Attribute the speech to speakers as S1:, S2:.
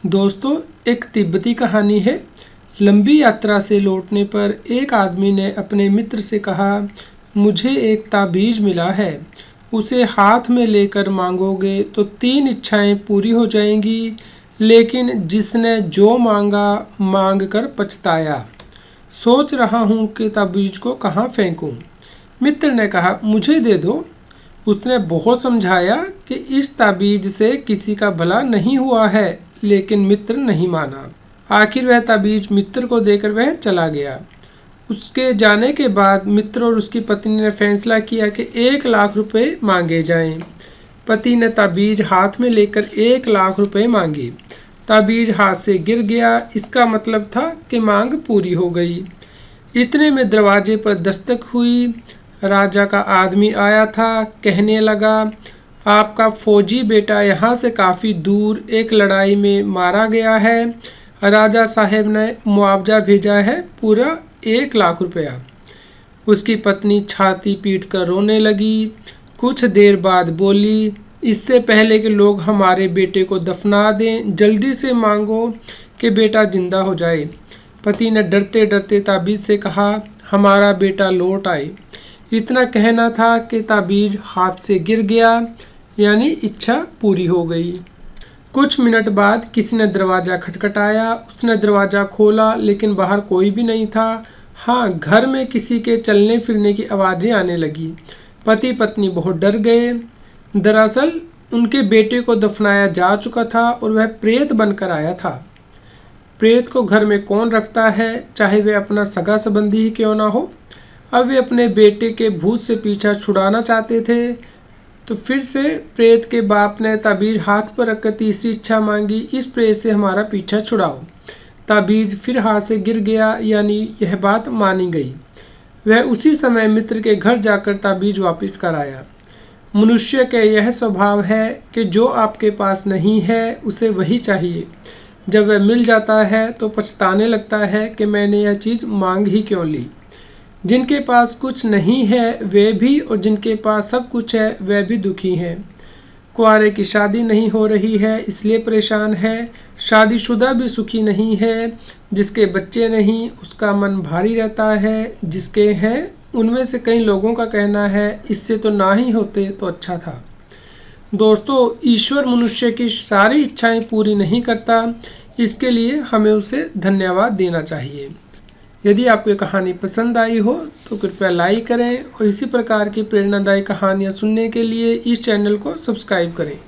S1: दोस्तों, एक तिब्बती कहानी है। लंबी यात्रा से लौटने पर एक आदमी ने अपने मित्र से कहा, मुझे एक ताबीज़ मिला है, उसे हाथ में लेकर मांगोगे तो 3 इच्छाएं पूरी हो जाएंगी। लेकिन जिसने जो मांगा मांग कर पछताया। सोच रहा हूँ कि ताबीज़ को कहाँ फेंकूं। मित्र ने कहा, मुझे दे दो। उसने बहुत समझाया कि इस ताबीज़ से किसी का भला नहीं हुआ है, लेकिन मित्र नहीं माना। आखिर वह ताबीज़ मित्र को देकर वह चला गया। उसके जाने के बाद मित्र और उसकी पत्नी ने फैसला किया कि 1 लाख रुपए मांगे जाएं। पति ने ताबीज़ हाथ में लेकर 1 लाख रुपए मांगे। ताबीज़ हाथ से गिर गया। इसका मतलब था कि मांग पूरी हो गई। इतने में दरवाजे पर दस्तक हुई। राजा का आदमी आया था। कहने लगा, आपका फौजी बेटा यहाँ से काफ़ी दूर एक लड़ाई में मारा गया है। राजा साहब ने मुआवजा भेजा है, पूरा 1 लाख रुपया। उसकी पत्नी छाती पीट कर रोने लगी। कुछ देर बाद बोली, इससे पहले कि लोग हमारे बेटे को दफना दें, जल्दी से मांगो कि बेटा जिंदा हो जाए। पति ने डरते डरते ताबीज़ से कहा, हमारा बेटा लौट आए। इतना कहना था कि ताबीज़ हाथ से गिर गया, यानी इच्छा पूरी हो गई। कुछ मिनट बाद किसी ने दरवाज़ा खटखटाया। उसने दरवाज़ा खोला, लेकिन बाहर कोई भी नहीं था। हाँ, घर में किसी के चलने फिरने की आवाज़ें आने लगी। पति पत्नी बहुत डर गए। दरअसल उनके बेटे को दफनाया जा चुका था और वह प्रेत बनकर आया था। प्रेत को घर में कौन रखता है, चाहे वह अपना सगा संबंधी ही क्यों ना हो। अब वे अपने बेटे के भूत से पीछा छुड़ाना चाहते थे। तो फिर से प्रेत के बाप ने ताबीज़ हाथ पर रखकर तीसरी इच्छा मांगी, इस प्रेत से हमारा पीछा छुड़ाओ। ताबीज़ फिर हाथ से गिर गया, यानी यह बात मानी गई। वह उसी समय मित्र के घर जाकर ताबीज़ वापस कर आया। मनुष्य का यह स्वभाव है कि जो आपके पास नहीं है उसे वही चाहिए। जब वह मिल जाता है तो पछताने लगता है कि मैंने यह चीज़ मांग ही क्यों ली। जिनके पास कुछ नहीं है वे भी, और जिनके पास सब कुछ है वे भी दुखी हैं। कुंवारे की शादी नहीं हो रही है इसलिए परेशान है। शादीशुदा भी सुखी नहीं है। जिसके बच्चे नहीं उसका मन भारी रहता है। जिसके हैं उनमें से कई लोगों का कहना है, इससे तो ना ही होते तो अच्छा था। दोस्तों, ईश्वर मनुष्य की सारी इच्छाएं पूरी नहीं करता, इसके लिए हमें उसे धन्यवाद देना चाहिए। यदि आपको ये कहानी पसंद आई हो तो कृपया लाइक करें और इसी प्रकार की प्रेरणादायी कहानियाँ सुनने के लिए इस चैनल को सब्सक्राइब करें।